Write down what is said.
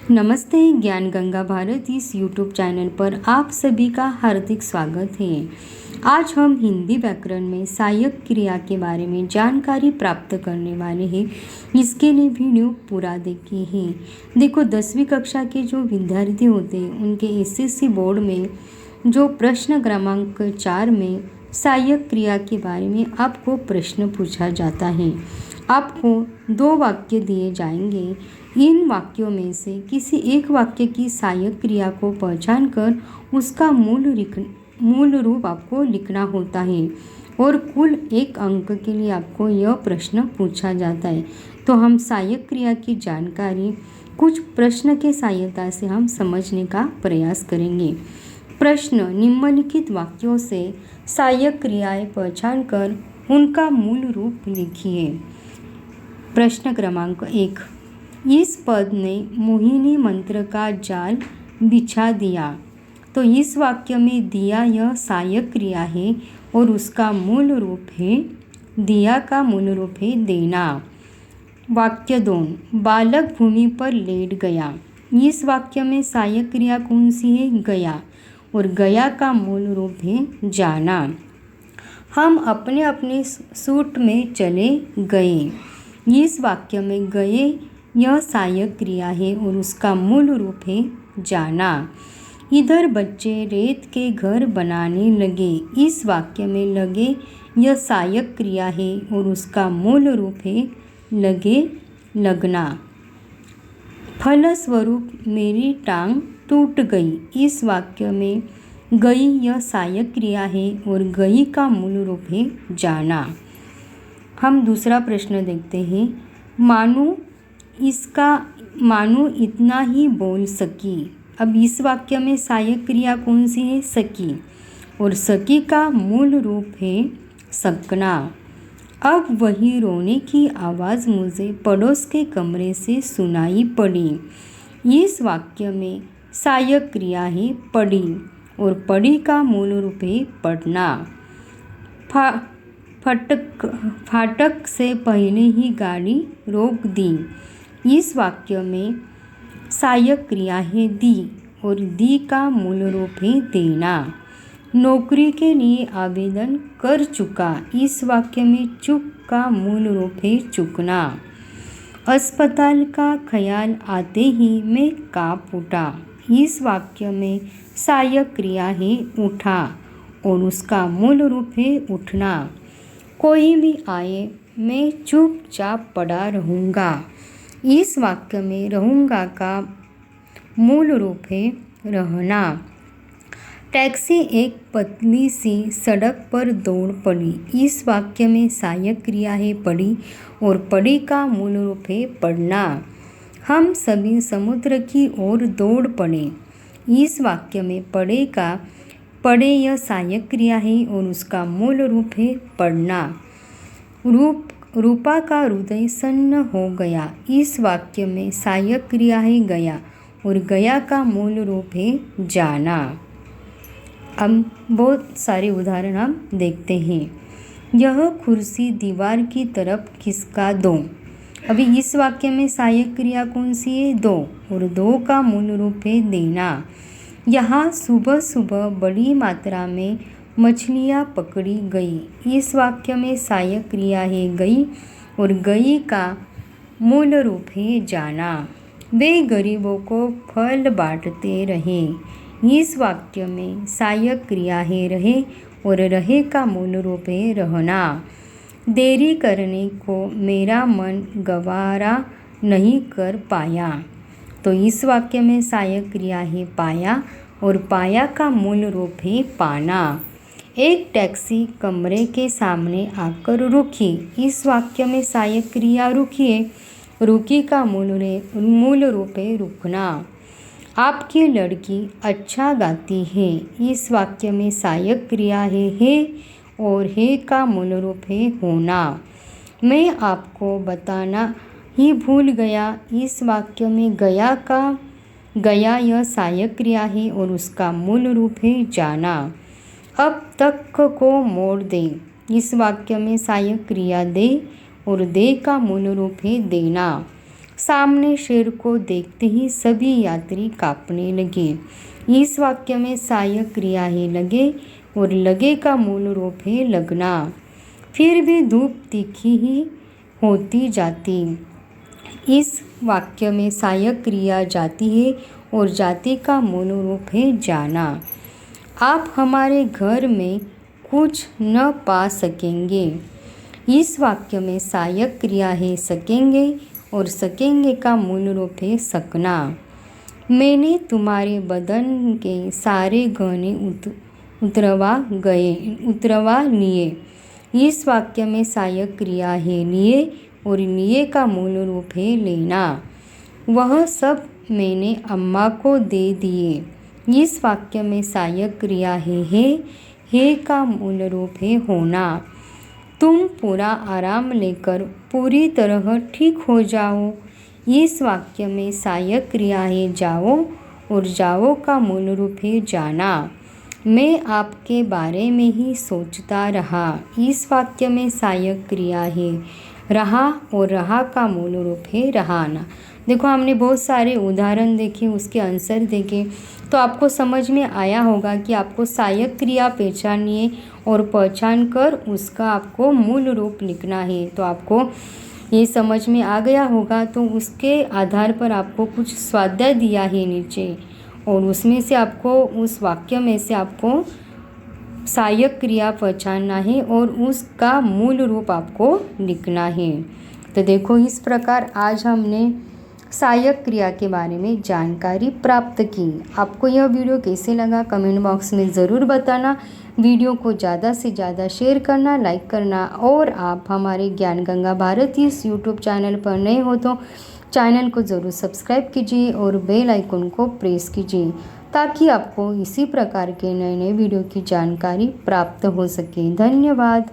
नमस्ते। ज्ञान गंगा भारत इस यूट्यूब चैनल पर आप सभी का हार्दिक स्वागत है। आज हम हिंदी व्याकरण में सहायक क्रिया के बारे में जानकारी प्राप्त करने वाले हैं। इसके लिए वीडियो पूरा देखिए हैं। देखो, 10वीं कक्षा के जो विद्यार्थी होते हैं उनके एसएससी बोर्ड में जो प्रश्न क्रमांक 4 में सहायक क्रिया के बारे में आपको प्रश्न पूछा जाता है। आपको 2 वाक्य दिए जाएंगे। इन वाक्यों में से किसी एक वाक्य की सहायक क्रिया को पहचान कर उसका मूल रूप आपको लिखना होता है और कुल 1 अंक के लिए आपको यह प्रश्न पूछा जाता है। तो हम सहायक क्रिया की जानकारी कुछ प्रश्न के सहायता से हम समझने का प्रयास करेंगे। प्रश्न: निम्नलिखित वाक्यों से सहायक क्रियाएं पहचान कर उनका मूल रूप लिखिए। प्रश्न क्रमांक 1: इस पद ने मोहिनी मंत्र का जाल बिछा दिया। तो इस वाक्य में दिया यह सहायक क्रिया है और उसका मूल रूप है, दिया का मूल रूप है देना। वाक्य 2: बालक भूमि पर लेट गया। इस वाक्य में सहायक क्रिया कौन सी है? गया, और गया का मूल रूप है जाना। हम अपने अपने सूट में चले गए। इस वाक्य में गए यह सहायक क्रिया है और उसका मूल रूप है जाना। इधर बच्चे रेत के घर बनाने लगे। इस वाक्य में लगे यह सहायक क्रिया है और उसका मूल रूप है लगे, लगना। फलस्वरूप मेरी टांग टूट गई। इस वाक्य में गई यह सहायक क्रिया है और गई का मूल रूप है जाना। हम दूसरा प्रश्न देखते हैं। मानू इतना ही बोल सकी। अब इस वाक्य में सहायक क्रिया कौन सी है? सकी, और सकी का मूल रूप है सकना। अब वही रोने की आवाज़ मुझे पड़ोस के कमरे से सुनाई पड़ी। इस वाक्य में सहायक क्रिया है पड़ी, और पड़ी का मूल रूप है पढ़ना। फाटक से पहले ही गाड़ी रोक दी। इस वाक्य में सहायक क्रिया है दी, और दी का मूल रूप है देना। नौकरी के लिए आवेदन कर चुका। इस वाक्य में चुक का मूल रूप है चुकना। अस्पताल का ख्याल आते ही मैं काँप उठा। इस वाक्य में सहायक क्रिया है उठा, और उसका मूल रूप है उठना। कोई भी आए मैं चुपचाप पड़ा रहूँगा। इस वाक्य में रहूँगा का मूल रूप है रहना। टैक्सी एक पतली सी सड़क पर दौड़ पड़ी। इस वाक्य में सहायक क्रिया है पड़ी, और पड़ी का मूल रूप है पढ़ना। हम सभी समुद्र की ओर दौड़ पड़े। इस वाक्य में पढ़े यह सहायक क्रिया है और उसका मूल रूप है पढ़ना। रूपा का हृदय सन्न हो गया। इस वाक्य में सहायक क्रिया है गया, और गया का मूल रूप है जाना। अब बहुत सारे उदाहरण हम देखते हैं। यह कुर्सी दीवार की तरफ खिसका दो। अभी इस वाक्य में सहायक क्रिया कौन सी है? दो, और दो का मूल रूप है देना। यहाँ सुबह सुबह बड़ी मात्रा में मछलियाँ पकड़ी गई। इस वाक्य में सहायक क्रिया है गई, और गई का मूल रूप है जाना। वे गरीबों को फल बांटते रहे। इस वाक्य में सहायक क्रिया है रहे, और रहे का मूल रूप है रहना। देरी करने को मेरा मन गवारा नहीं कर पाया। तो इस वाक्य में सहायक क्रिया है पाया, और पाया का मूल रूप है पाना। एक टैक्सी कमरे के सामने आकर रुकी। इस वाक्य में सहायक क्रिया रुकी है, रुकी का मूल रूप है रुकना। आपकी लड़की अच्छा गाती है। इस वाक्य में सहायक क्रिया है, और है का मूल रूप है होना। मैं आपको बताना ही भूल गया। इस वाक्य में गया यह सहायक क्रिया है और उसका मूल रूप है जाना। अब तक को मोड़ दे। इस वाक्य में सहायक क्रिया दे, और दे का मूल रूप है देना। सामने शेर को देखते ही सभी यात्री कांपने लगे। इस वाक्य में सहायक क्रिया है लगे और लगे का मूल रूप है लगना। फिर भी धूप तीखी ही होती जाती। इस वाक्य में सहायक क्रिया जाती है और जाति का मूल रूप है जाना। आप हमारे घर में कुछ न पा सकेंगे। इस वाक्य में सहायक क्रिया है सकेंगे और सकेंगे का मूल रूप है सकना। मैंने तुम्हारे बदन के सारे गहने उतरवा लिए। इस वाक्य में सहायक क्रिया है लिए और लिए का मूल रूप है लेना। वह सब मैंने अम्मा को दे दिए। इस वाक्य में सहायक क्रिया है का मूल रूप है होना। तुम पूरा आराम लेकर पूरी तरह ठीक हो जाओ। इस वाक्य में सहायक क्रिया है जाओ और जाओ का मूल रूप है जाना। मैं आपके बारे में ही सोचता रहा। इस वाक्य में सहायक क्रिया है रहा और रहा का मूल रूप है रहाना। देखो हमने बहुत सारे उदाहरण देखे, उसके आंसर देखे, तो आपको समझ में आया होगा कि आपको सहायक क्रिया पहचानिए और पहचान कर उसका आपको मूल रूप लिखना है। तो आपको ये समझ में आ गया होगा। तो उसके आधार पर आपको कुछ स्वाध्याय दिया है नीचे और उसमें से आपको उस वाक्य में से आपको सहायक क्रिया पहचानना है और उसका मूल रूप आपको लिखना है। तो देखो इस प्रकार आज हमने सहायक क्रिया के बारे में जानकारी प्राप्त की। आपको यह वीडियो कैसे लगा कमेंट बॉक्स में ज़रूर बताना। वीडियो को ज़्यादा से ज़्यादा शेयर करना, लाइक करना और आप हमारे ज्ञान गंगा भारत इस यूट्यूब चैनल पर नए हो तो चैनल को ज़रूर सब्सक्राइब कीजिए और बेल आइकन को प्रेस कीजिए ताकि आपको इसी प्रकार के नए नए वीडियो की जानकारी प्राप्त हो सके। धन्यवाद।